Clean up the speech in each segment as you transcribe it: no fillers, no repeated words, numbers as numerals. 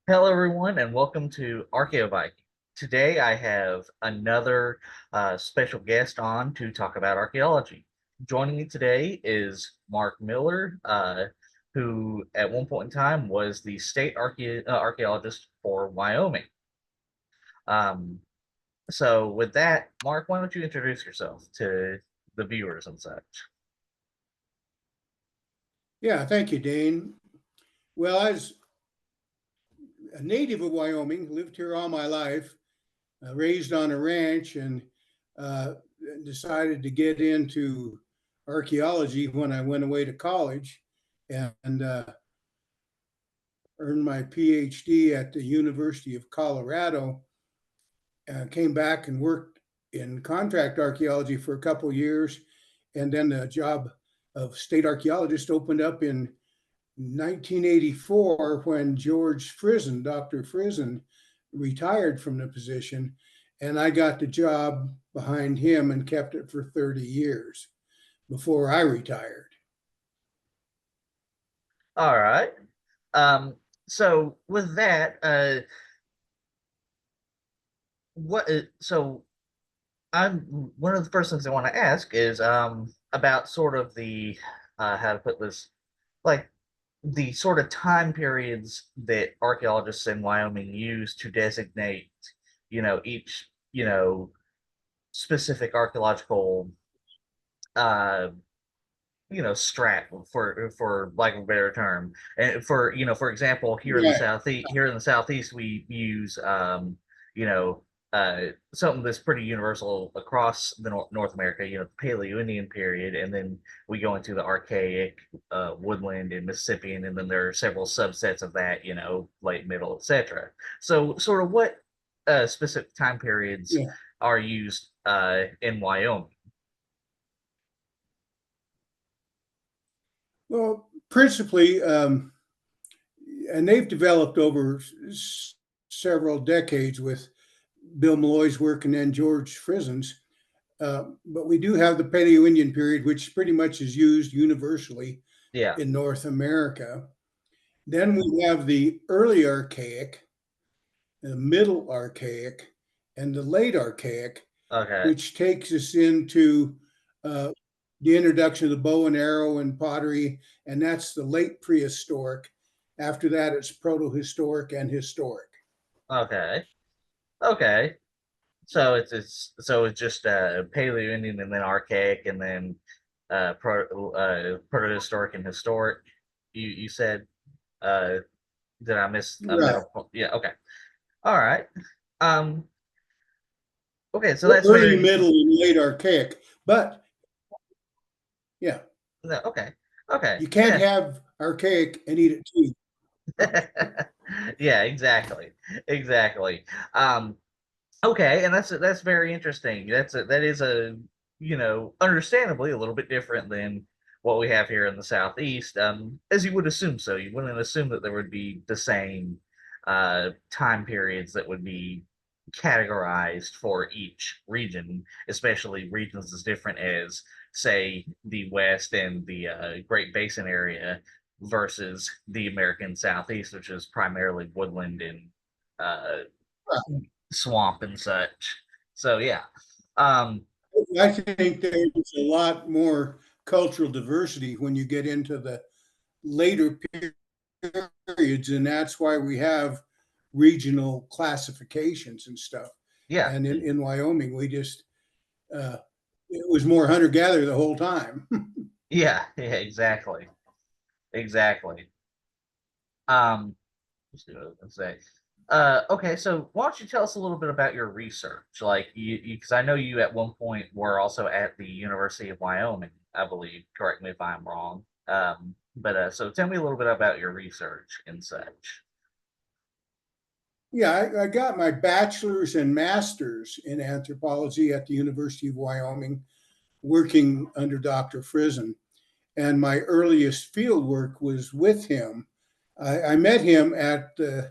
Hello, everyone, and welcome to Archaeology. Today, I have another special guest on to talk about archaeology. Joining me today is Mark Miller, who at one point in time was the state archaeologist for Wyoming. Um, so, with that, Mark, why don't you introduce yourself to the viewers and such? Yeah, thank you, Dane. Well, I was a native of Wyoming, lived here all my life, raised on a ranch, and uh, decided to get into archaeology when I went away to college and earned my PhD at the University of Colorado. Came back and worked in contract archaeology for a couple of years, and then the job of state archaeologist opened up in 1984 when George Frizen, Dr. Frizen, retired from the position, and I got the job behind him and kept it for 30 years before I retired. All right. So, with that, so I'm one of the first things I want to ask is about sort of the how to put this, like the sort of time periods that archaeologists in Wyoming use to designate, each, specific archaeological uh strat, for lack of a better term. And for example, Right. here in the southeast we use you know something that's pretty universal across the North America, the Paleo-Indian period, and then we go into the archaic woodland and Mississippian, and then there are several subsets of that, late middle, etc. So sort of what specific time periods Yeah. are used in Wyoming? Well, principally, and they've developed over several decades with Bill Malloy's work and then George Frizen's. But we do have the Paleo Indian period, which pretty much is used universally Yeah. in North America. Then we have the early Archaic, the middle Archaic, and the late Archaic, Okay. which takes us into uh, the introduction of the bow and arrow and pottery, and that's the late prehistoric. After that, it's protohistoric and historic. Okay. Okay. So it's just Paleo Indian and then archaic and then protohistoric and historic. You said, uh did I miss a Right. middle point? Yeah, okay. All right. Um okay, so that's Early, very middle, and late Archaic. But yeah, no, okay. Okay. you can't Yeah. have Archaic and eat it too. Yeah, exactly. Exactly. Um Okay, and that's very interesting. That is understandably a little bit different than what we have here in the Southeast. As you would assume so. You wouldn't assume that there would be the same time periods that would be categorized for each region, especially regions as different as, say, the West and the Great Basin area versus the American Southeast, which is primarily woodland and uh, swamp and such. So yeah. Um I think there's a lot more cultural diversity when you get into the later periods, and that's why we have regional classifications and stuff. yeah. And in Wyoming, we just it was more hunter gatherer the whole time. Yeah, yeah, exactly. Exactly. Um let's see what I was gonna say. Okay, so why don't you tell us a little bit about your research? Like because I know you at one point were also at the University of Wyoming, I believe. Correct me if I'm wrong. But so tell me a little bit about your research and such. Yeah, I got my bachelor's and master's in anthropology at the University of Wyoming, working under Dr. Frizen. And my earliest field work was with him. I met him at the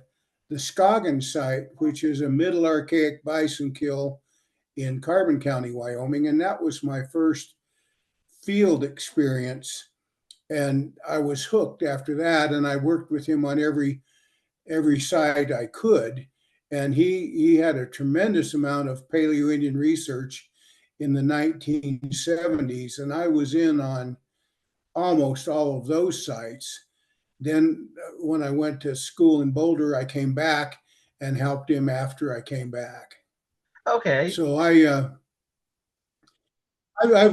Scoggin site, which is a middle archaic bison kill in Carbon County, Wyoming. And that was my first field experience. And I was hooked after that. And I worked with him on every every site I could. And he had a tremendous amount of Paleo Indian research in the 1970s, and I was in on almost all of those sites. Then, when I went to school in Boulder, I came back and helped him after I came back. Okay. So I've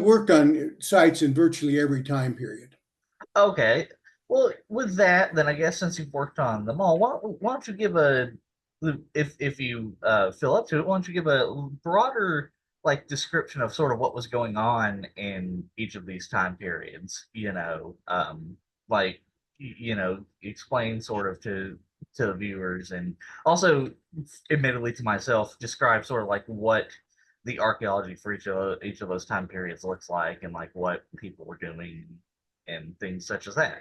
worked on sites in virtually every time period. Okay. Well, with that, then I guess since you've worked on them all, why don't you give a, if you fill up to it, why don't you give a broader like description of sort of what was going on in each of these time periods? Like explain sort of to the viewers, and also, admittedly to myself, describe sort of like what the archaeology for each of those time periods looks like, and like what people were doing and things such as that.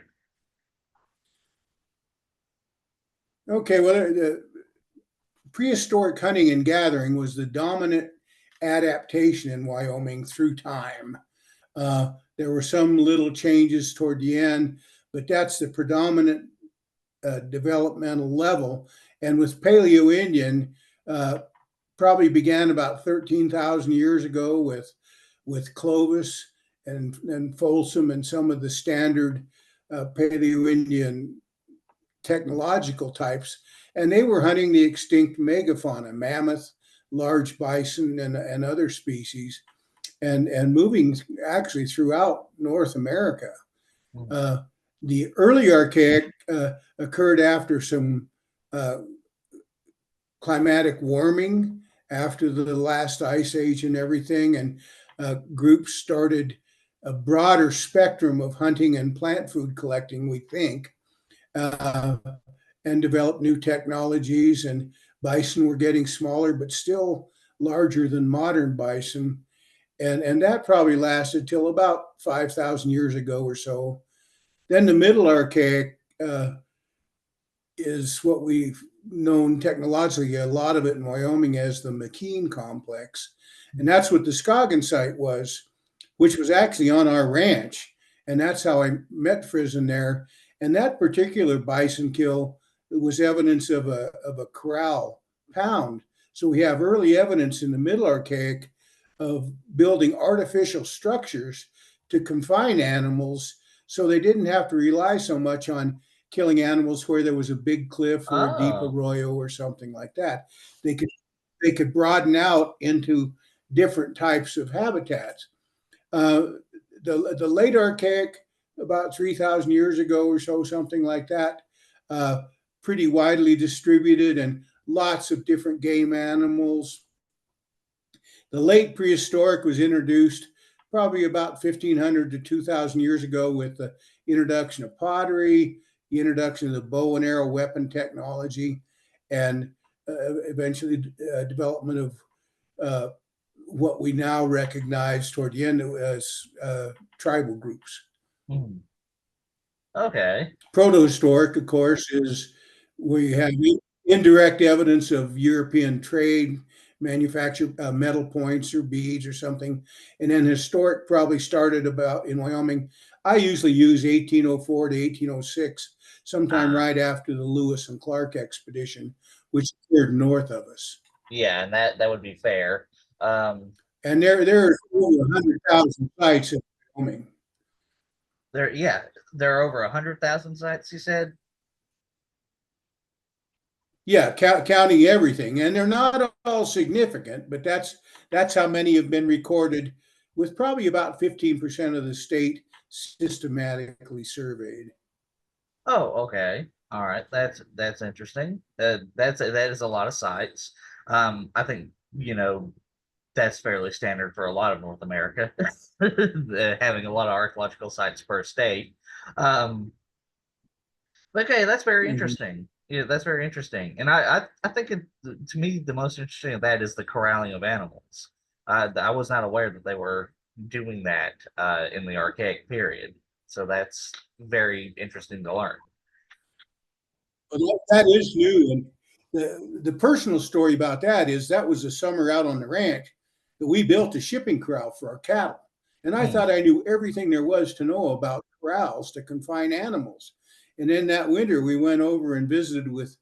Okay, well, the prehistoric hunting and gathering was the dominant adaptation in Wyoming through time. There were some little changes toward the end, but that's the predominant developmental level. And with Paleo Indian, uh, probably began about 13,000 years ago with Clovis and Folsom and some of the standard Paleo Indian technological types, and they were hunting the extinct megafauna, mammoth, large bison, and other species, and moving actually throughout North America. Mm. Uh, the early Archaic occurred after some uh, climatic warming, after the last ice age and everything, and groups started a broader spectrum of hunting and plant food collecting, we think. Uh, and developed new technologies. And bison were getting smaller, but still larger than modern bison. And that probably lasted till about 5,000 years ago or so. Then the Middle Archaic is what we've known technologically, a lot of it in Wyoming, as the McKean complex. And that's what the Scoggin site was, which was actually on our ranch. And that's how I met Frizen there. And that particular bison kill was evidence of a corral pound. So we have early evidence in the Middle Archaic of building artificial structures to confine animals so they didn't have to rely so much on killing animals where there was a big cliff or a deep Oh, arroyo or something like that. They could they could broaden out into different types of habitats. Uh, the late Archaic, about 3,000 years ago or so, something like that, uh, pretty widely distributed and lots of different game animals. The late prehistoric was introduced probably about 1,500 to 2,000 years ago with the introduction of pottery, the introduction of the bow and arrow weapon technology, and eventually development of uh, what we now recognize toward the end as tribal groups. hmm. Okay. Protohistoric, of course, is where you have indirect evidence of European trade, manufacture metal points or beads or something. And then historic probably started about in Wyoming. I usually use 1804 to 1806, sometime Uh, right after the Lewis and Clark expedition, which occurred north of us. yeah, and that would be fair. Um, And there are over 100,000 sites in Wyoming. yeah, there are over 100,000 sites, you said? Yeah, counting everything, and they're not all significant, but that's how many have been recorded, with probably about 15% of the state systematically surveyed. Oh, okay. All right. That's interesting. That is a lot of sites. I think, that's fairly standard for a lot of North America, having a lot of archaeological sites per state. Um, okay, that's very Mhm. interesting. Yeah, that's very interesting. And I think to me, the most interesting of that is the corralling of animals. I was not aware that they were doing that in the archaic period. So that's very interesting to learn. But that is new, and the personal story about that is that was a summer out on the ranch that we built a shipping corral for our cattle, and I Hmm. thought I knew everything there was to know about corrals to confine animals. And then that winter, we went over and visited with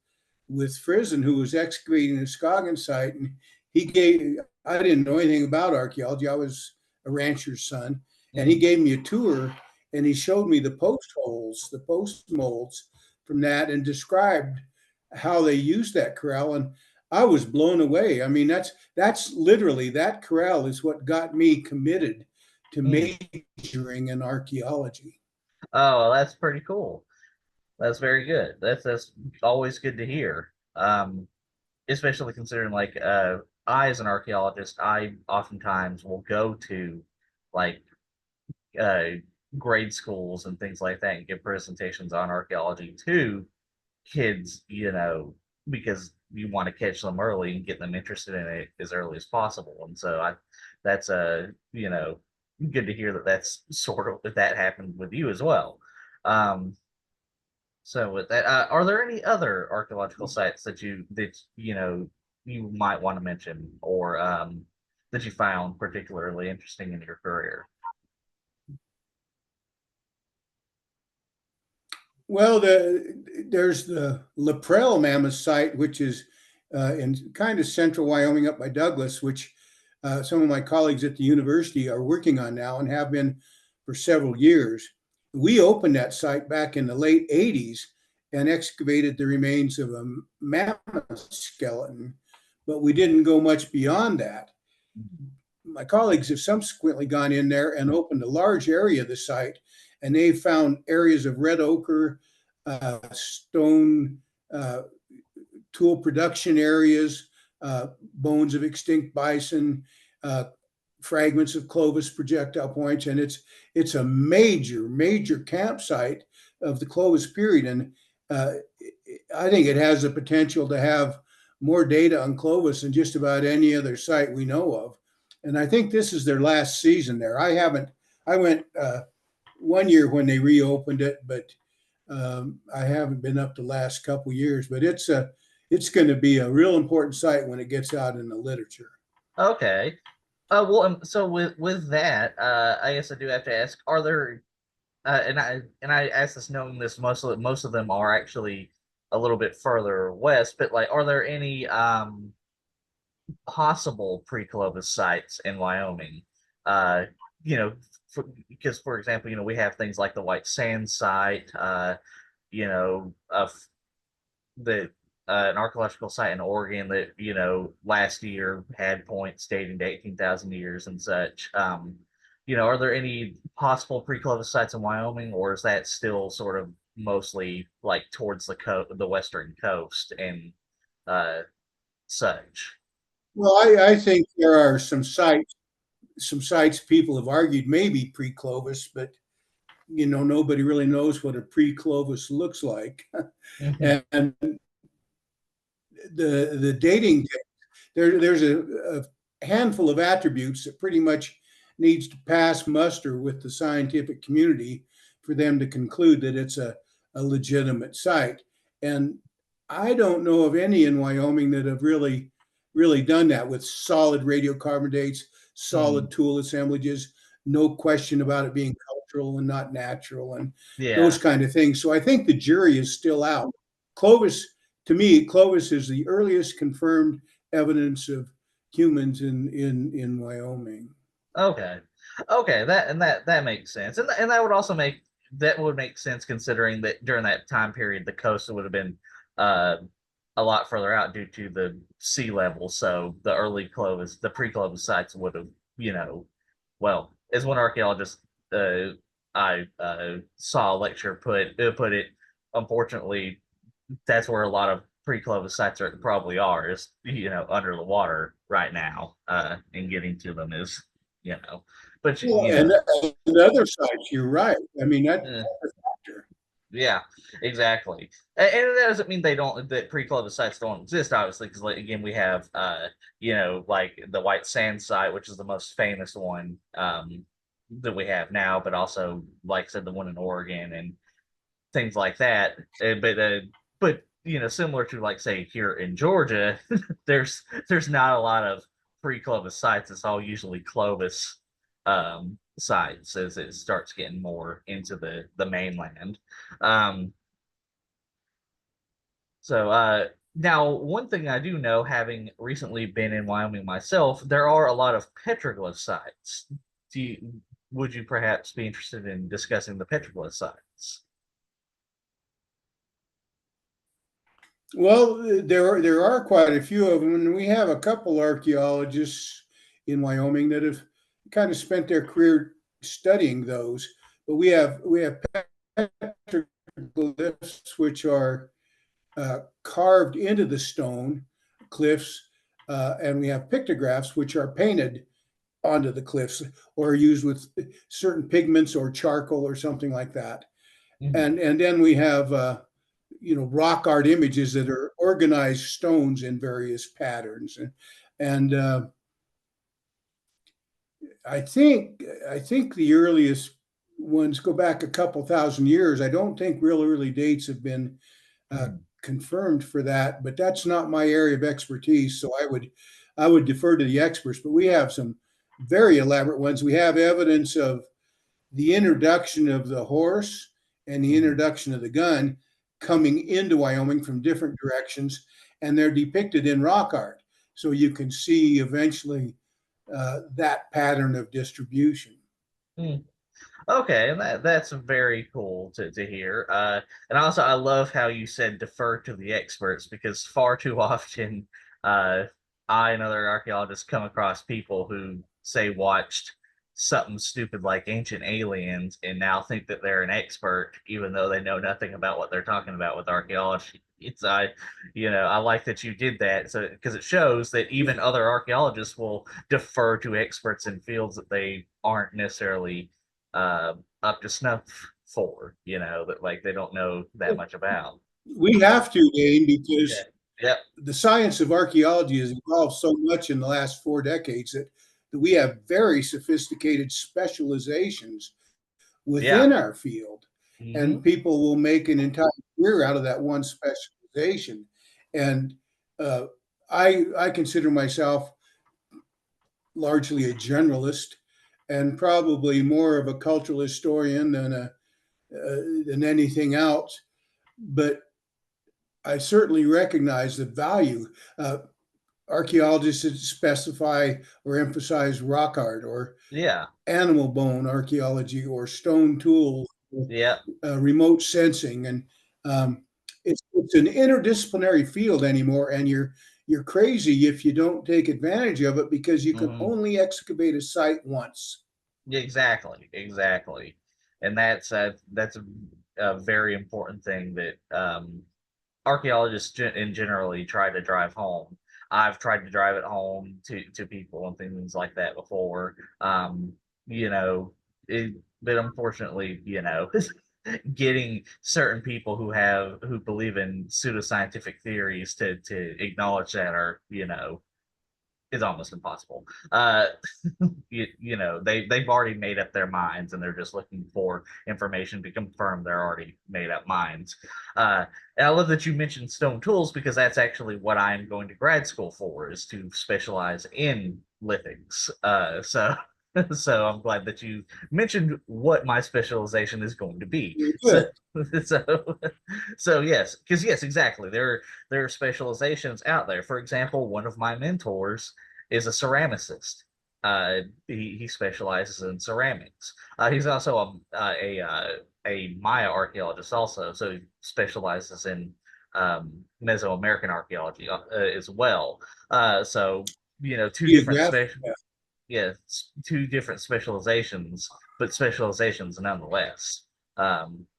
with Friesen, who was excavating the Scoggin site, and I didn't know anything about archaeology. I was a rancher's son, and he Mhm. gave me a tour, and he showed me the post holes, the post molds from that, and described how they used that corral, and I was blown away. I mean, that's literally, that corral is what got me committed to Mm. majoring in archaeology. Oh, well, that's pretty cool. That's very good. That's always good to hear. Especially considering like I as an archaeologist, I oftentimes will go to like uh grade schools and things like that and give presentations on archaeology to kids, because you want to catch them early and get them interested in it as early as possible. And so that's good to hear that that's sort of that happened with you as well. Um, so with that, are there any other archaeological sites that you might want to mention, or that you found particularly interesting in your career? Well, there's the Laprelle Mammoth site, which is in kind of central Wyoming up by Douglas, which some of my colleagues at the university are working on now and have been for several years. We opened that site back in the late 80s and excavated the remains of a mammoth skeleton, but we didn't go much beyond that. My colleagues have subsequently gone in there and opened a large area of the site, and they found areas of red ochre, stone uh, tool production areas, bones of extinct bison, uh, fragments of Clovis projectile points, and it's a major campsite of the Clovis period, and uh, I think it has the potential to have more data on Clovis than just about any other site we know of. And I think this is their last season there. I haven't. I went one year when they reopened it, but I haven't been up the last couple years. But it's going to be a real important site when it gets out in the literature. Okay. Well, so with that, I guess I do have to ask: Are there and I ask this knowing this most of them are actually a little bit further west, but like, are there any possible pre-Columbus sites in Wyoming? Uh, you know, because for example, we have things like the White Sands site, you know, the an archaeological site in Oregon that last year had points dating to 18,000 years and such. Are there any possible pre-Columbus sites in Wyoming, or is that still sort of mostly like towards the western coast and uh, such? Well, I think there are some sites people have argued maybe pre-Clovis, but nobody really knows what a pre-Clovis looks like. Hmm. And the dating, there's a handful of attributes that pretty much needs to pass muster with the scientific community for them to conclude that it's a legitimate site. And I don't know of any in Wyoming that have really done that with solid radiocarbon dates, Hmm. solid tool assemblages, no question about it being cultural and not natural, and those Yeah. kind of things. So I think the jury is still out. Clovis, to me, Clovis is the earliest confirmed evidence of humans in Wyoming. Okay. Okay, that makes sense. And that would make sense considering that during that time period the coast would have been uh a lot further out due to the sea level. So the pre-Clovis sites would have, well, as one archaeologist I saw a lecture put it, unfortunately, that's where a lot of pre-Clovis sites probably are, is under the water right now, and getting to them is, you know but Well, and other sites, you're right. I mean, that's uh, a factor. yeah, exactly. And that doesn't mean that pre-Clovis sites don't exist, obviously, because, like, again, we have like the White Sand site, which is the most famous one that we have now, but also, like I said, the one in Oregon and things like that. But similar to, like, say, here in Georgia, there's not a lot of pre-Clovis sites. It's all usually Clovis sites as it starts getting more into the mainland. Um, so Now, one thing I do know, having recently been in Wyoming myself, there are a lot of petroglyph sites. Would you perhaps be interested in discussing the petroglyph sites? Well, there are quite a few of them, and we have a couple archaeologists in Wyoming that have kind of spent their career studying those. But we have petroglyphs, which are carved into the stone cliffs, and we have pictographs, which are painted onto the cliffs or used with certain pigments or charcoal or something like that. Mhm. And then we have rock art images that are organized stones in various patterns, and I think the earliest ones go back a couple thousand years. I don't think real early dates have been uh, Mhm. confirmed for that, but that's not my area of expertise. So I would defer to the experts. But we have some very elaborate ones. We have evidence of the introduction of the horse and the Mhm. introduction of the gun coming into Wyoming from different directions, and they're depicted in rock art. So you can see eventually that pattern of distribution. Mhm. Okay, and that's very cool to hear. And also, I love how you said defer to the experts because far too often, uh, I and other archaeologists come across people who say watched something stupid like Ancient Aliens and now think that they're an expert, even though they know nothing about what they're talking about with archaeology. I like that you did that, so because it shows that even other archaeologists will defer to experts in fields that they aren't necessarily uh, up to snuff for, that like they don't know that much about. We have to, Dane, Yeah. because Yep. the science of archaeology has evolved so much in the last 4 decades that we have very sophisticated specializations Yeah. within our field, Hmm. and people will make an entire career out of that one specialization. And uh, I consider myself largely a generalist and probably more of a cultural historian than anything else. But I certainly recognize the value. Archaeologists specify or emphasize rock art or Yeah. animal bone archaeology or stone tools, Yeah. remote sensing, and um, it's an interdisciplinary field anymore. And you're crazy if you don't take advantage of it because you can Hmm. only excavate a site once. Exactly. Exactly. And that's a very important thing that archaeologists in generally try to drive home. I've tried to drive it home to people and things like that before. You know, but unfortunately, getting certain people who believe in pseudoscientific theories to acknowledge that are is almost impossible. They've already made up their minds and they're just looking for information to confirm their already made up minds. Uh, and I love that you mentioned stone tools because that's actually what I'm going to grad school for is to specialize in lithics. So I'm glad that you mentioned what my specialization is going to be. You're So good. so so yes, because yes, exactly. There are specializations out there. For example, one of my mentors is a ceramicist. He specializes in ceramics. He's also a Maya archaeologist also, so he specializes in Mesoamerican archaeology as well. So two different Geographic. yeah, two different specializations, but specializations nonetheless.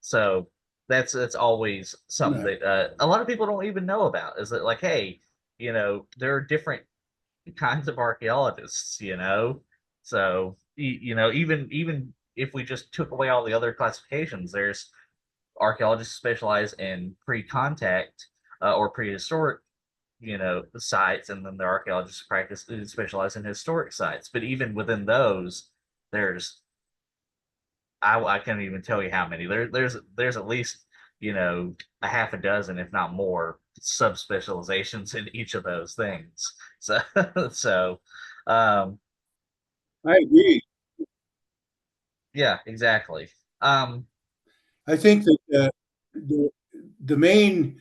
So that's always something Right. that a lot of people don't even know about. Is that like, hey, there are different kinds of archaeologists, so even if we just took away all the other classifications, there's archaeologists who specialize in pre-contact or prehistoric sites, and then the archaeologists practice specialize in historic sites. But even within those, there's I can't even tell you how many. There's at least a half a dozen, if not more, subspecializations in each of those things. So so um, I agree. yeah, exactly. Um, I think that the main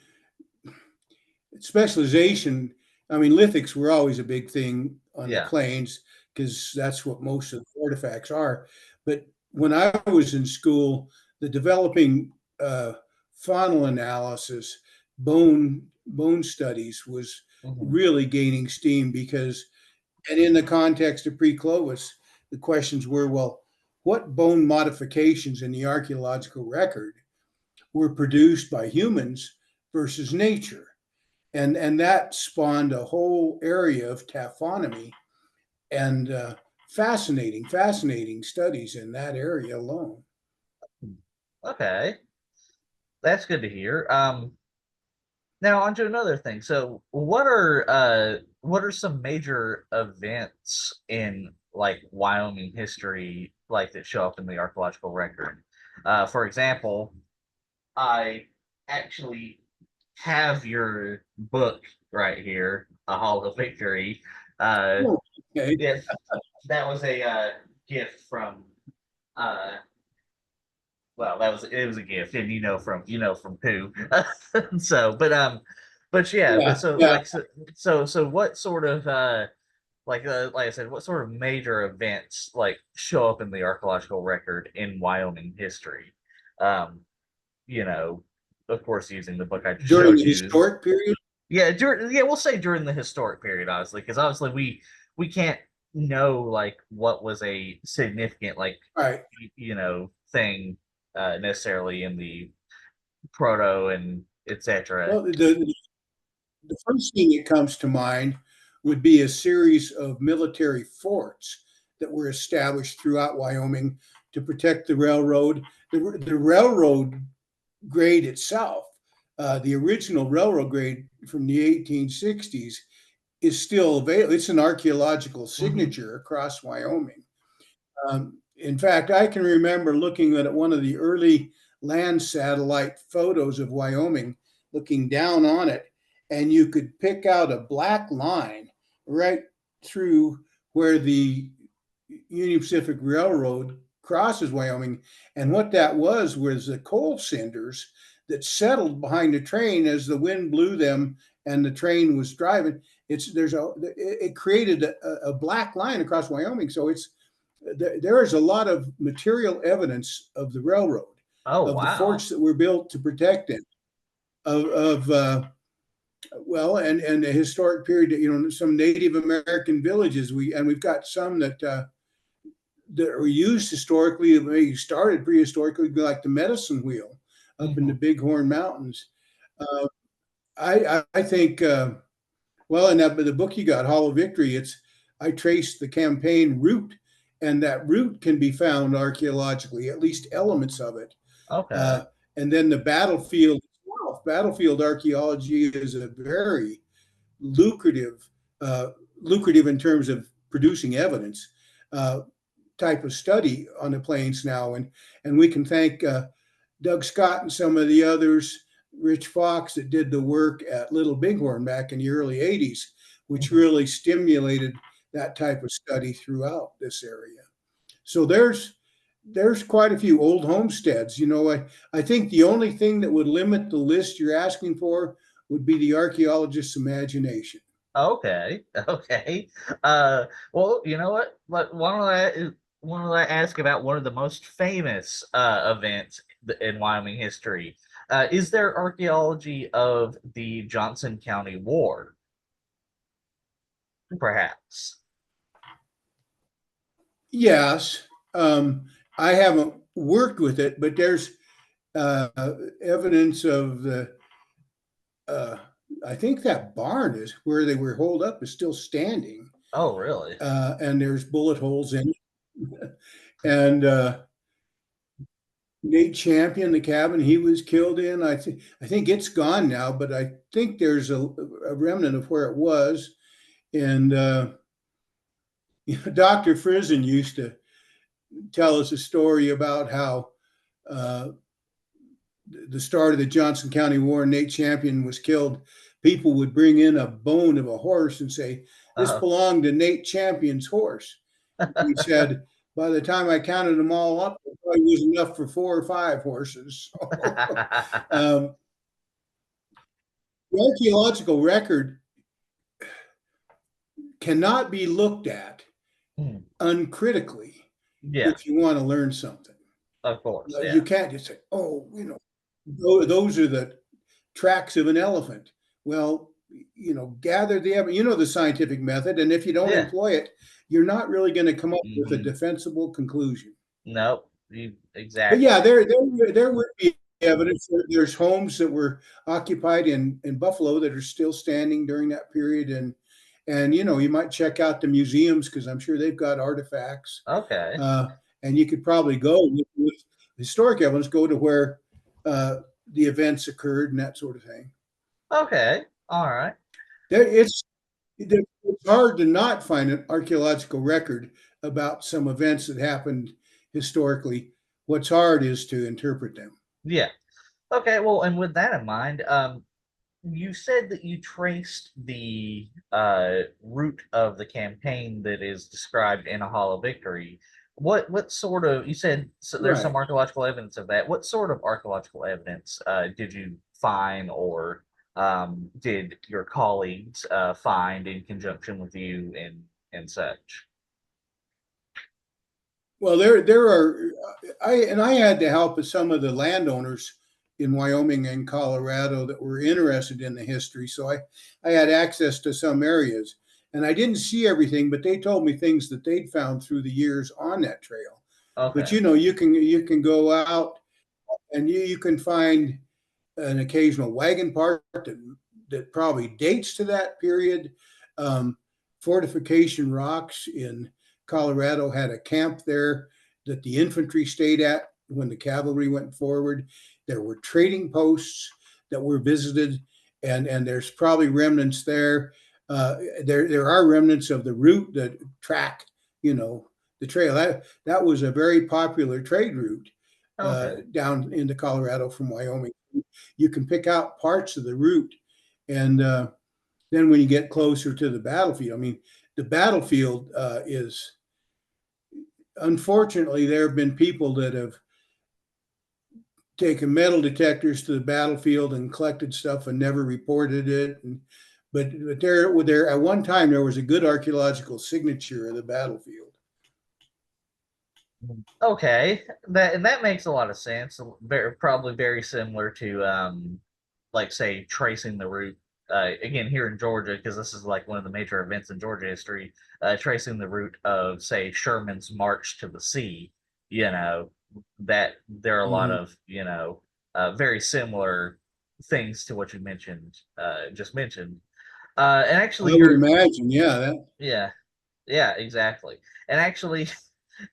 specialization. I mean, lithics were always a big thing on the Yeah. plains because that's what most of the artifacts are. But when I was in school, the developing faunal analysis, bone studies was Hmm. really gaining steam because, and in the context of pre-Clovis, the questions were, well, what bone modifications in the archaeological record were produced by humans versus nature? And that spawned a whole area of taphonomy and fascinating studies in that area alone. Okay, that's good to hear. Now on to another thing. So, what are some major events in like Wyoming history, like that show up in the archaeological record? For example, I actually have your book right here, A Hall of Victory. Uh, Oh, okay. yes, that was a gift from uh, well, that was it was a gift, and from who. So, but yeah, but Yeah, so yeah. like so what sort of like I said, what sort of major events like show up in the archaeological record in Wyoming history? Um, you know, of course, using the book I just During showed the you. historic period, We'll say during the historic period, obviously, because obviously we can't know like what was a significant like right? thing necessarily in the proto and etc. Well, the first thing that comes to mind would be a series of military forts that were established throughout Wyoming to protect the railroad. The railroad grade itself, the original railroad grade from the 1860s, is still available. It's an archaeological Hmm. signature across Wyoming. In fact, I can remember looking at one of the early land satellite photos of Wyoming, looking down on it, and you could pick out a black line right through where the Union Pacific Railroad crosses Wyoming. And what that was the coal cinders that settled behind the train as the wind blew them and the train was driving. It created a black line across Wyoming. So there is a lot of material evidence of the railroad, Oh of the wow. forts that were built to protect it, of well, and the historic period. Some Native American villages. We've got some that were used historically, maybe started prehistorically, like the medicine wheel up in the Hmm. Bighorn Mountains. Uh, I think well, in the book you got, Hall of Victory, I traced the campaign route, and that route can be found archaeologically, at least elements of it. Okay. Uh, and then the battlefield itself, battlefield archaeology is a very lucrative, uh, lucrative in terms of producing evidence. Uh, Type of study on the plains now, and we can thank Doug Scott and some of the others, Rich Fox, that did the work at Little Bighorn back in the early '80s, which Hmm. really stimulated that type of study throughout this area. So there's quite a few old homesteads. I think the only thing that would limit the list you're asking for would be the archaeologist's imagination. Okay. Okay. Uh, well, you know what? Why don't I ask about one of the most famous events in Wyoming history? Is there archaeology of the Johnson County War, perhaps? Yes, I haven't worked with it, but there's uh, evidence of uh, I think that barn is where they were holed up is still standing, Oh, really? and there's bullet holes in it. And Nate Champion, the cabin he was killed in, I think it's gone now, but I think there's a remnant of where it was. And Dr. Frizen used to tell us a story about how uh, the start of the Johnson County War, Nate Champion was killed. People would bring in a bone of a horse and say, "This Uh, belonged to Nate Champion's horse." He said, "By the time I counted them all up, it probably was enough for 4 or 5 horses." So, um, the archaeological record cannot be looked at Mm, uncritically yeah, if you want to learn something. of course. You Yeah. can't just say, oh, those are the tracks of an elephant. Well, gather the evidence, the scientific method. And if you don't Yeah. employ it, you're not really going to come up with a Hmm. defensible conclusion. Nope. But yeah, Exactly. there would be evidence. There's homes that were occupied in Buffalo that are still standing during that period, and you might check out the museums because I'm sure they've got artifacts. Okay. Uh, and you could probably go with historic evidence, go to where uh, the events occurred and that sort of thing. Okay. All right. It's it's hard to not find an archaeological record about some events that happened historically. What's hard is to interpret them. Yeah. Okay. Well, and with that in mind, you said that you traced the route of the campaign that is described in A Hollow Victory. What sort of, you said so there's some Right. archaeological evidence of that. What sort of archaeological evidence did you find, or did your colleagues find in conjunction with you and such? Well, there are I had the help of some of the landowners in Wyoming and Colorado that were interested in the history. So I had access to some areas. And I didn't see everything, but they told me things that they'd found through the years on that trail. But Okay. you can go out and you can find an occasional wagon part that probably dates to that period. Um, Fortification Rocks in Colorado had a camp there that the infantry stayed at when the cavalry went forward. There were trading posts that were visited, and there's probably remnants there. There are remnants of the route that track, the trail. That was a very popular trade route Okay. down into Colorado from Wyoming. You can pick out parts of the route, and then when you get closer to the battlefield, I mean, the battlefield is unfortunately there have been people that have taken metal detectors to the battlefield and collected stuff and never reported it. But there at one time there was a good archaeological signature of the battlefield. Okay, that makes a lot of sense. Probably very similar to like say tracing the route again here in Georgia, because this is like one of the major events in Georgia history. Tracing the route of say Sherman's march to the sea. You know that there are a lot Mm-hmm. of very similar things to what you just mentioned. And I actually, would you're imagine, yeah. yeah, yeah, exactly. And actually,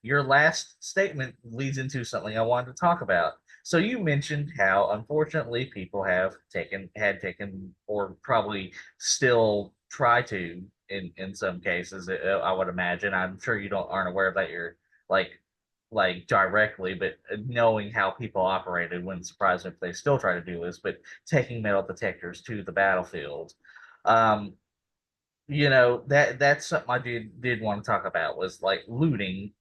your last statement leads into something I wanted to talk about. So you mentioned how unfortunately people had taken, or probably still try to in some cases. I would imagine. I'm sure you don't aren't aware of that. You're like directly, but knowing how people operated wouldn't surprise me if they still try to do this. But taking metal detectors to the battlefield. Um, that's something I did want to talk about, was like looting,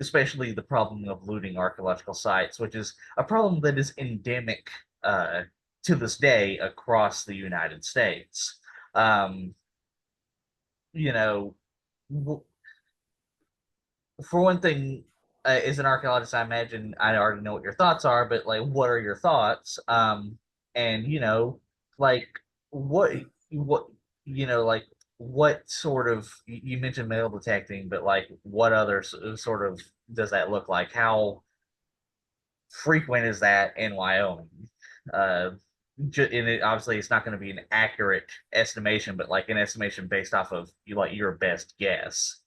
especially the problem of looting archaeological sites, which is a problem that is endemic uh to this day across the United States. um you know w- for one thing, as an archaeologist, I imagine I already know what your thoughts are, but like, what are your thoughts? And like, what, what, like, what sort of, you mentioned metal detecting, but like, what other sort of does that look like? How frequent is that in Wyoming? Uh, and obviously, it's not going to be an accurate estimation, but like an estimation based off of your best guess,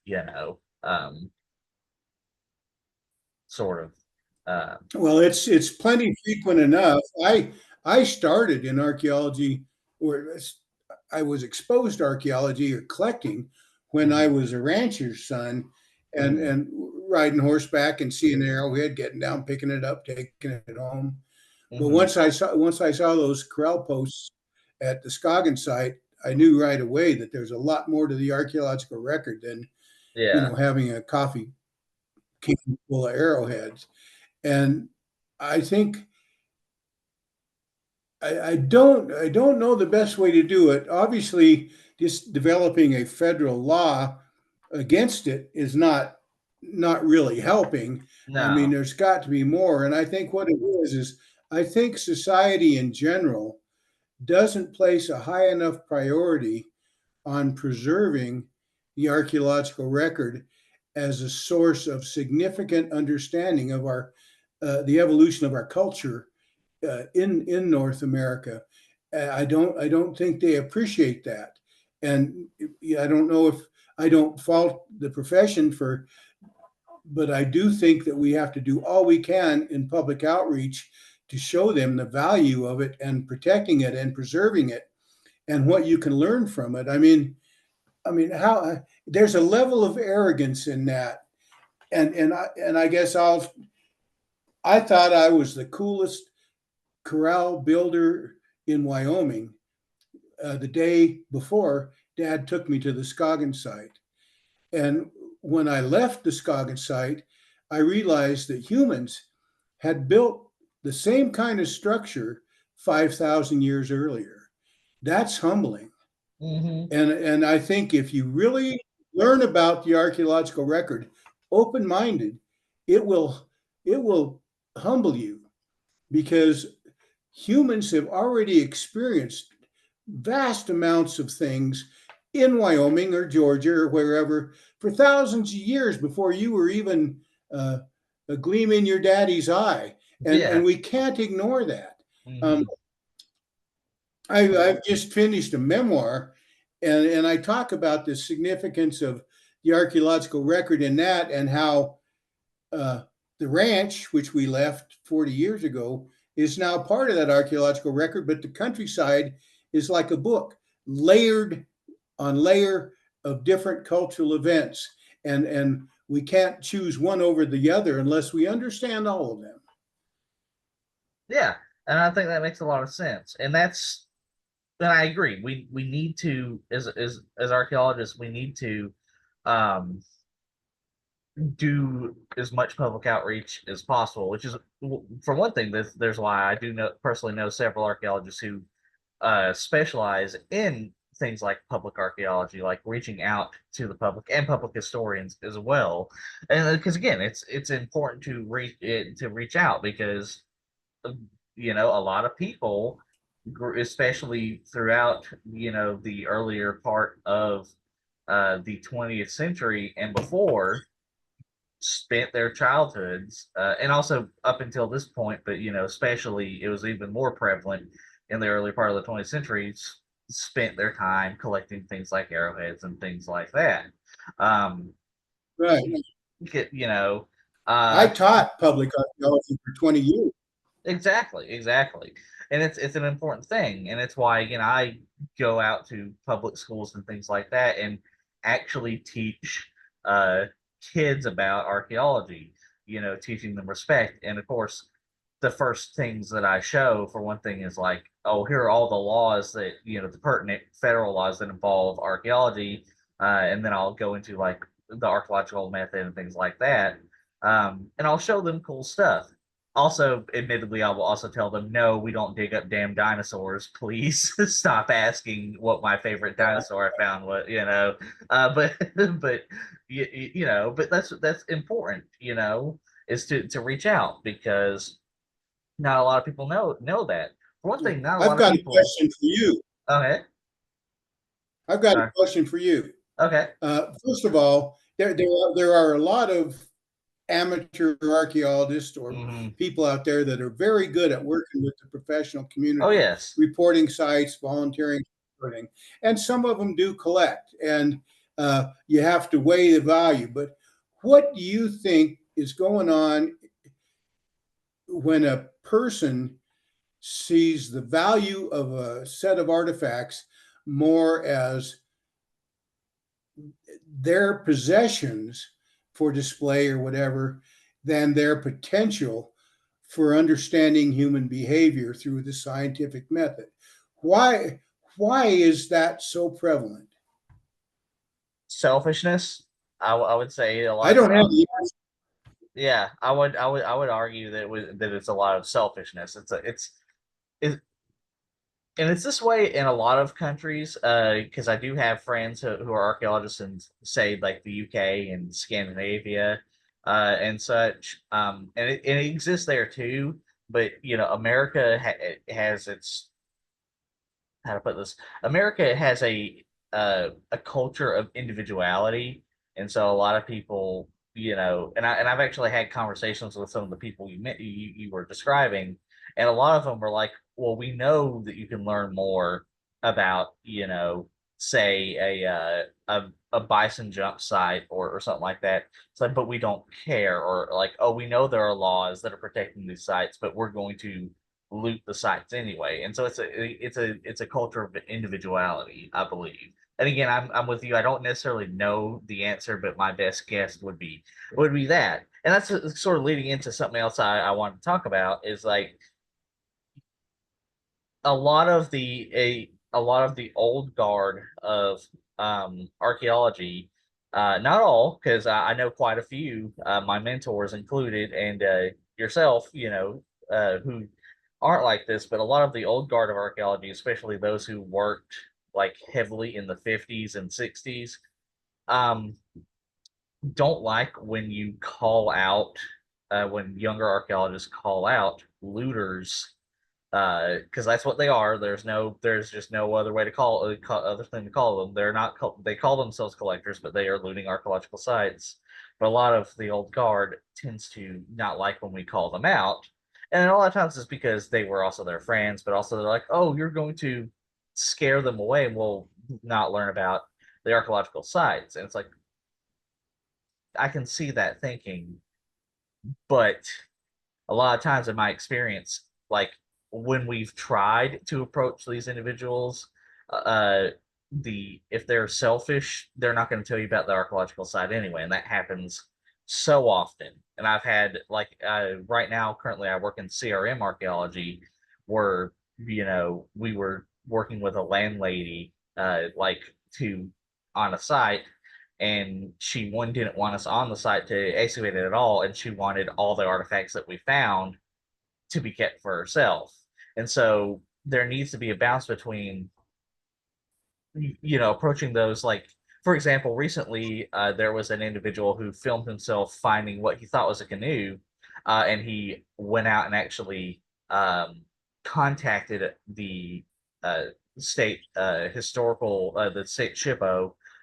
sort of. Uh, Well, it's plenty frequent enough. I started in archaeology, or I was exposed to archaeology or collecting when I mhm, was a rancher's son, and mhm, and riding horseback and seeing an arrowhead, getting down, picking it up, taking it home. But mhm. once I saw those corral posts at the Scoggin site, I knew right away that there's a lot more to the archaeological record than Yeah. having a coffee can full of arrowheads. And I think I don't know the best way to do it. Obviously, just developing a federal law against it is not really helping. I mean, No. there's got to be more. And I think what it is I think society in general doesn't place a high enough priority on preserving the archaeological record as a source of significant understanding of our the evolution of our culture in North America. I don't think they appreciate that, and I don't know if I don't fault the profession for, but I do think that we have to do all we can in public outreach to show them the value of it and protecting it and preserving it and what you can learn from it. I mean, how there's a level of arrogance in that, and I guess I thought I was the coolest corral builder in Wyoming the day before Dad took me to the Scoggin site. And when I left the Scoggin site, I realized that humans had built the same kind of structure 5,000 years earlier. That's humbling. Hmm. And I think if you really learn about the archaeological record, open minded, it will it will humble you because humans have already experienced vast amounts of things in Wyoming or Georgia or wherever for thousands of years before you were even uh, a gleam in your daddy's eye, and Yeah. we can't ignore that. Um, Hmm. I've just finished a memoir, and I talk about the significance of the archaeological record in that and how uh, the ranch, which we left 40 years ago, is now part of that archaeological record, but the countryside is like a book, layered on layer of different cultural events. And we can't choose one over the other unless we understand all of them. Yeah. And I think that makes a lot of sense. And I agree. We need to, as archaeologists, we need to um do as much public outreach as possible, which is, for one thing, there's why I do know personally know several archaeologists who specialize in things like public archaeology, like reaching out to the public and public historians as well. And because again, it's important to reach out because a lot of people, especially throughout the earlier part of the 20th century and before, spent their childhoods, and also up until this point, but especially it was even more prevalent in the early part of the 20th century, spent their time collecting things like arrowheads and things like that. Um, Right. you know, uh, I taught public archaeology for 20 years. exactly, exactly. And it's an important thing, and it's why I go out to public schools and things like that and actually teach uh kids about archaeology, teaching them respect. And of course, the first things that I show, for one thing, is like, oh, here are all the laws that, the pertinent federal laws that involve archaeology. And then I'll go into like the archaeological method and things like that. And I'll show them cool stuff. Also, admittedly, I will also tell them, no, we don't dig up damn dinosaurs. Please stop asking what my favorite dinosaur I found was, but, but, but that's important, is to reach out because not a lot of people know that. For one thing, not a I've lot of got a people. question for you. Okay. I've got a Sorry. question for you. Okay. First of all, there are a lot of amateur archaeologists or Hmm. people out there that are very good at working with the professional Oh community, yes. reporting sites, volunteering, reporting, and some of them do collect. And you have to weigh the value. But what do you think is going on when a person sees the value of a set of artifacts more as their possessions for display or whatever than their potential for understanding human behavior through the scientific method? Why is that so prevalent? Selfishness. I would say a I lot of don't have time. the Yeah, I would argue that that it's a lot of selfishness. It's and it's this way in a lot of countries, because I do have friends who are archaeologists in, say, like the UK and Scandinavia, and such. And it exists there too. But America has its, how to put this. America has a culture of individuality, and so a lot of people, and I've actually had conversations with some of the people you were describing, and a lot of them were like, "Well, we know that you can learn more about, say a bison jump site or something like that. It's like, but we don't care, or like, oh, we know there are laws that are protecting these sites, but we're going to loot the sites anyway." And so it's a culture of individuality, I believe. And again, I'm with you. I don't necessarily know the answer, but my best guess would be that. And that's sort of leading into something else I wanted to talk about is like a lot of the old guard of archaeology, not all, because I know quite a few, my mentors included, and yourself, who aren't like this, but a lot of the old guard of archaeology, especially those who worked like heavily in the 50s and 60s, um, don't like when you call out, when younger archaeologists call out looters, because that's what they are. There's just no other way to other thing to call them. They're not they call themselves collectors, but they are looting archaeological sites. But a lot of the old guard tends to not like when we call them out, and a lot of times it's because they were also their friends, but also they're like, oh, you're going to scare them away, and we'll not learn about the archaeological sites. And it's like, I can see that thinking, but a lot of times in my experience, like when we've tried to approach these individuals, uh, if they're selfish, they're not going to tell you about the archaeological side anyway, and that happens so often. And I've had like right now, currently, I work in CRM archaeology, where we were working with a landlady, like to on a site, and she one didn't want us on the site to excavate it at all, and she wanted all the artifacts that we found to be kept for herself. And so there needs to be a balance between approaching those, like, for example, recently there was an individual who filmed himself finding what he thought was a canoe, and he went out and actually contacted uh, the state SHPO,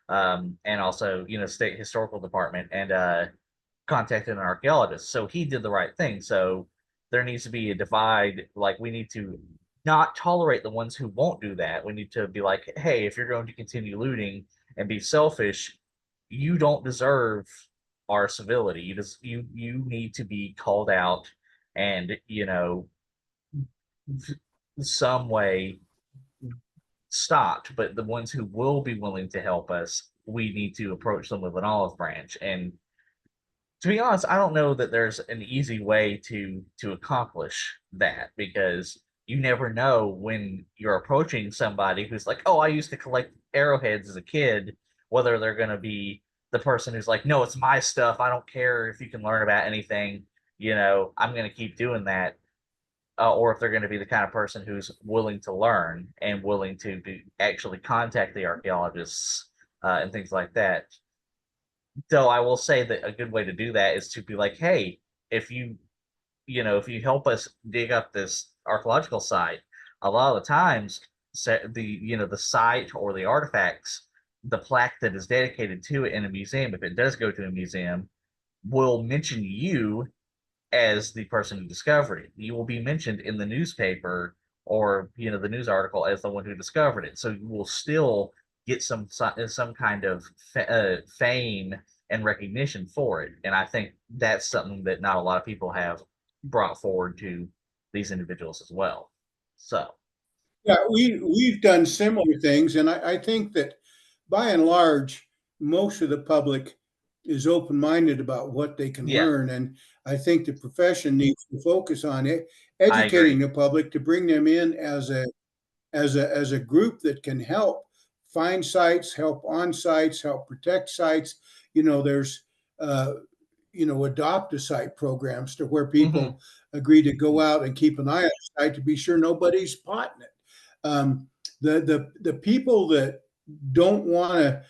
and also state historical department, and contacted an archaeologist. So he did the right thing. So there needs to be a divide. Like, we need to not tolerate the ones who won't do that. We need to be like, hey, if you're going to continue looting and be selfish, you don't deserve our civility. You need to be called out, and some way stopped. But the ones who will be willing to help us, we need to approach them with an olive branch. And to be honest, I don't know that there's an easy way to accomplish that, because you never know when you're approaching somebody who's like, "Oh, I used to collect arrowheads as a kid," whether they're going to be the person who's like, "No, it's my stuff. I don't care if you can learn about anything. I'm going to keep doing that." Or if they're going to be the kind of person who's willing to learn and willing to actually contact the archaeologists, and things like that. Though I will say that a good way to do that is to be like, hey, if you help us dig up this archaeological site, a lot of the times, the site or the artifacts, the plaque that is dedicated to it in a museum, if it does go to a museum, will mention you as the person who discovered it. You will be mentioned in the newspaper, or the news article, as the one who discovered it. So you will still get some kind of fame and recognition for it. And I think that's something that not a lot of people have brought forward to these individuals as well. So Yeah, we've done similar things, and I think that by and large, most of the public is open-minded about what they can yeah, learn, and I think the profession needs to focus on it, I educating agree. the public to bring them in as a group that can help find sites, help on sites, help protect sites. There's uh, adopt a site programs to where Hmm. people agree to go out and keep an eye on the site to be sure nobody's potting it. Um, the people that don't want to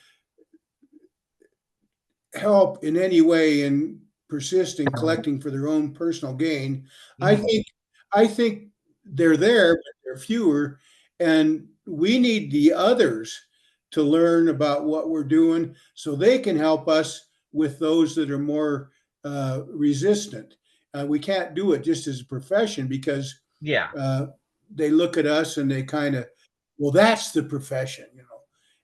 help in any way and persist in collecting for their own personal gain, I Mhm. think I think they're there, but they're fewer, and we need the others to learn about what we're doing so they can help us with those that are more resistant. We can't do it just as a profession because Yeah, uh, they look at us and they kind of, well, that's the profession, you know.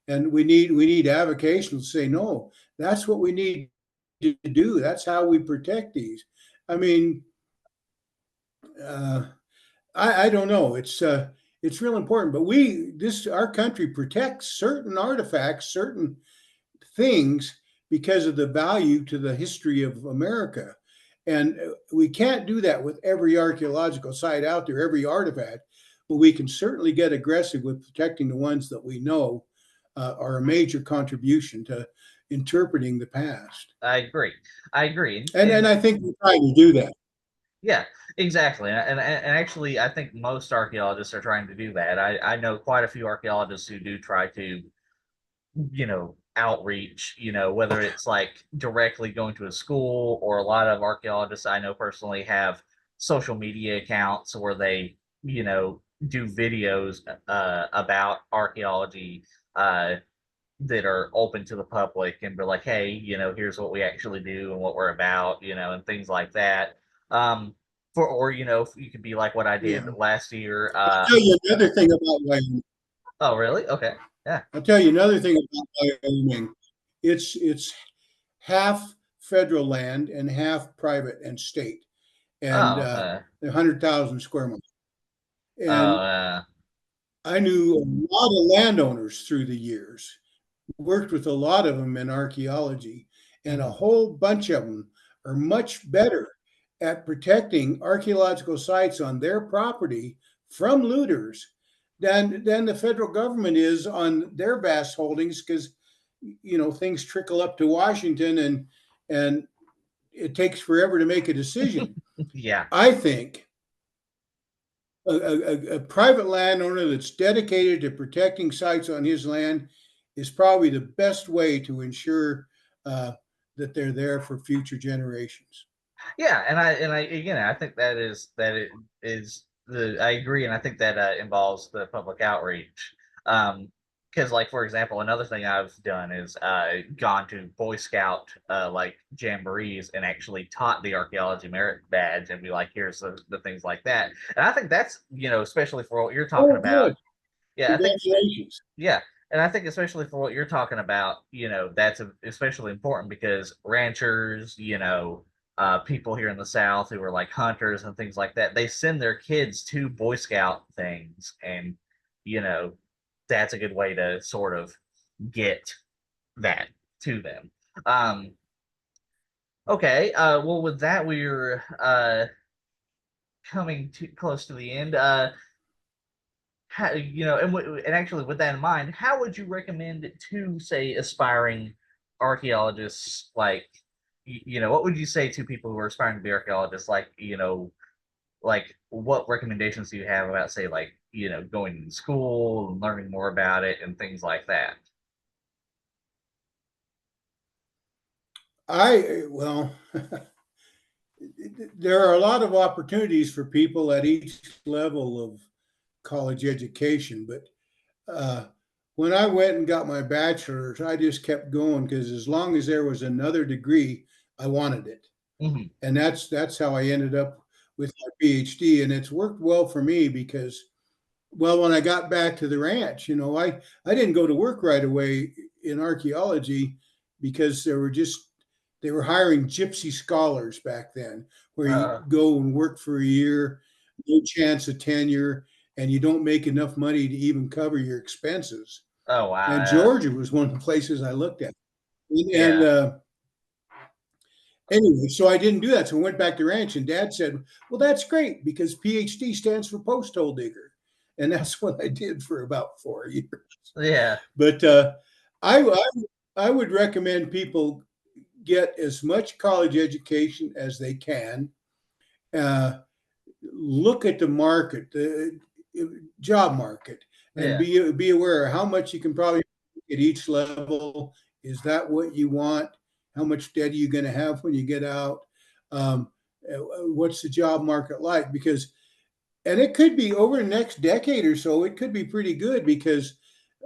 And we need avocation to say, no, that's what we need to do. That's how we protect these. I mean, uh, I don't know. It's real important, but our country protects certain artifacts, certain things because of the value to the history of America. And we can't do that with every archaeological site out there, every artifact, but we can certainly get aggressive with protecting the ones that we know are a major contribution to interpreting the past. I agree. I agree. And I think we're trying to do that. Yeah, exactly. And actually, I think most archaeologists are trying to do that. I know quite a few archaeologists who do try to, outreach, whether it's like directly going to a school, or a lot of archaeologists I know personally have social media accounts where they, do videos about archaeology uh, that are open to the public, and be like, hey, here's what we actually do and what we're about, and things like that. Or, you could be like what I did Yeah. last year. I'll tell you another thing about Wyoming. Oh, really? Okay. Yeah. I'll tell you another thing about Wyoming. It's half federal land and half private and state, and Oh, 100,000 square miles. oh, And I knew a lot of landowners through the years, worked with a lot of them in archaeology, and a mhm. whole bunch of them are much better at protecting archaeological sites on their property from looters than the federal government is on their vast holdings because things trickle up to Washington and it takes forever to make a decision. Yeah. I think a private landowner that's dedicated to protecting sites on his land is probably the best way to ensure uh, that they're there for future generations. Yeah, and I again, I think that it is the I agree, and I think that involves the public outreach. Because, like, for example, another thing I've done is gone to Boy Scout like jamborees and actually taught the archaeology merit badge and be like, here's the things like that. And I think that's, especially for what you're talking Oh, about. good. Yeah, I think Congratulations. yeah, and I think especially for what you're talking about, that's especially important because ranchers, people here in the South who are like hunters and things like that, they send their kids to Boy Scout things, and you know, that's a good way to sort of get that to them. Um, okay, well, with that, we're coming too close to the end. How, and actually, with that in mind, how would you recommend to, say, aspiring archaeologists, like, what would you say to people who are aspiring to be archaeologists, like, like, what recommendations do you have about, say, like, going to school and learning more about it and things like that? Well, there are a lot of opportunities for people at each level of college education, but uh, when I went and got my bachelor's, I just kept going because as long as there was another degree, I wanted it. Hmm. And that's how I ended up with my PhD. And it's worked well for me because, well, when I got back to the ranch, I didn't go to work right away in archaeology because they were hiring gypsy scholars back then, where you Uh, go and work for a year, no chance of tenure, and you don't make enough money to even cover your expenses. oh wow, And yeah, Georgia was one of the places I looked at. And yeah, anyway, so I didn't do that. So I went back to ranch, and Dad said, "Well, that's great because PhD stands for post hole digger," and that's what I did for about 4 years. yeah, But I, I I would recommend people get as much college education as they can. Uh, Look at the market, the job market. and Yeah. be aware of how much you can probably at each level. Is that what you want? How much debt are you going to have when you get out? Um, what's the job market like? Because, and it could be over the next decade or so, it could be pretty good because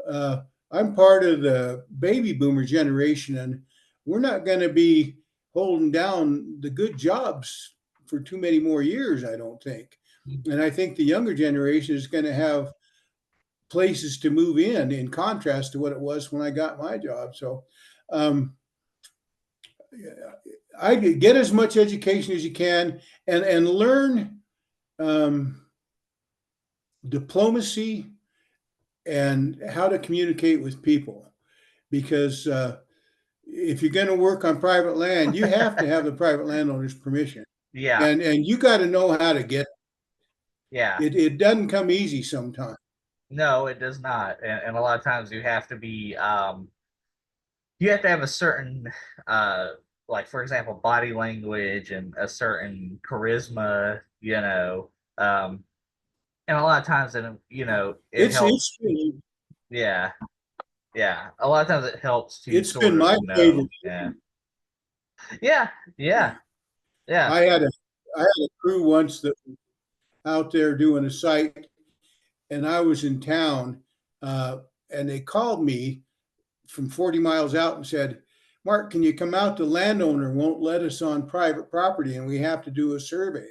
uh, I'm part of the baby boomer generation, and we're not going to be holding down the good jobs for too many more years, I don't think. And I think the younger generation is going to have places to move in contrast to what it was when I got my job. So um, I get as much education as you can and learn um, diplomacy and how to communicate with people because if you're going to work on private land, you have to have the private landowner's permission, Yeah. and you got to know how to get Yeah. it. It doesn't come easy sometimes. No, it does not. And a lot of times you have to be you have to have a certain uh like for example body language and a certain charisma, and a lot of times it helps. It's Yeah. Yeah. A lot of times it helps to it's been sort of my favorite. know. Yeah. Yeah. Yeah. Yeah, Yeah. I had a crew once that was out there doing a site, and I was in town, uh, and they called me from 40 miles out and said, Mark, can you come out? The landowner won't let us on private property and we have to do a survey.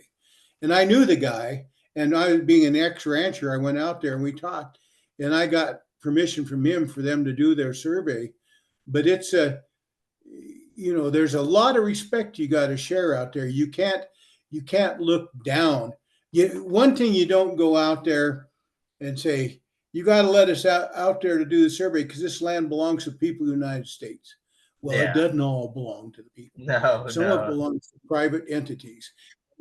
And I knew the guy, and I, being an ex rancher, I went out there and we talked, and I got permission from him for them to do their survey. But it's a, there's a lot of respect you got to share out there. You can't look down. One thing, you don't go out there and say, you got to let us out there to do the survey because this land belongs to the people of the United States. Well, it Yeah. doesn't all belong to the people. No, Some of it no. belongs to private entities.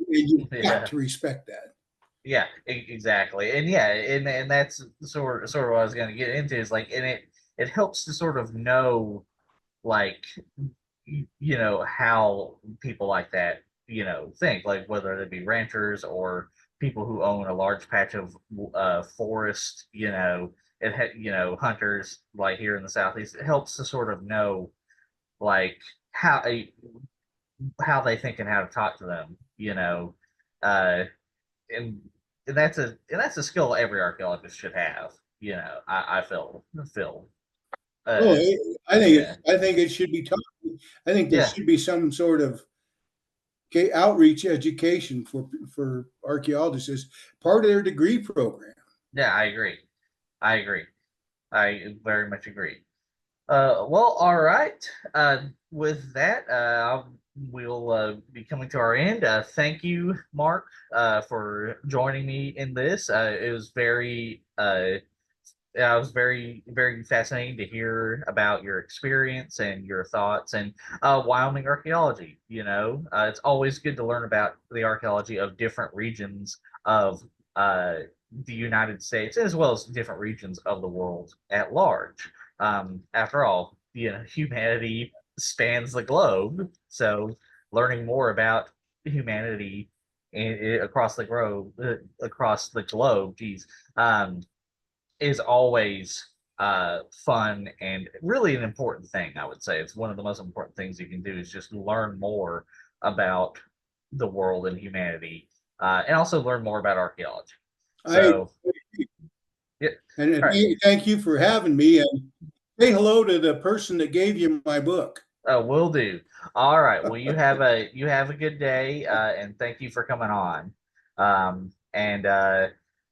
And you've got Yeah. to respect that. Yeah, exactly. And yeah, and that's sort of what I was going to get into is like, and it helps to sort of know like how people like that think, like whether they be ranchers or people who own a large patch of forest, hunters like here in the southeast. It helps to sort of know like how how they think and how to talk to them, uh and that's a skill every archaeologist should have. I feel Oh, uh I yeah. I think it should be taught. I think there Yeah. should be some sort of outreach education for archaeologists as part of their degree program. Yeah, I agree. I agree. I very much agree. Well, all right. With that, we'll be coming to our end. Thank you, Mark, for joining me in this. It was very yeah, it was very, very fascinating to hear about your experience and your thoughts and Wyoming archaeology. It's always good to learn about the archaeology of different regions of uh, the United States as well as different regions of the world at large. After all, humanity spans the globe, so learning more about humanity across the globe, geez. Is always fun and really an important thing. I would say it's one of the most important things you can do is just learn more about the world and humanity, and also learn more about archaeology. I So, yeah, and all right. thank you for having me, and say hello to the person that gave you my book. Will do. All right. Well, you have a good day, and thank you for coming on. And Thank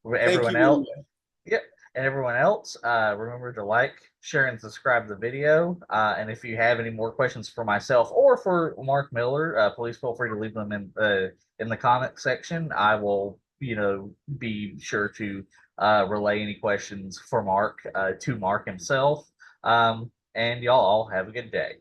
everyone you very else, much. yep. And everyone else, remember to like, share, and subscribe to the video. And if you have any more questions for myself or for Mark Miller, please feel free to leave them in the comment section. I will, be sure to relay any questions for Mark to Mark himself. And y'all all have a good day.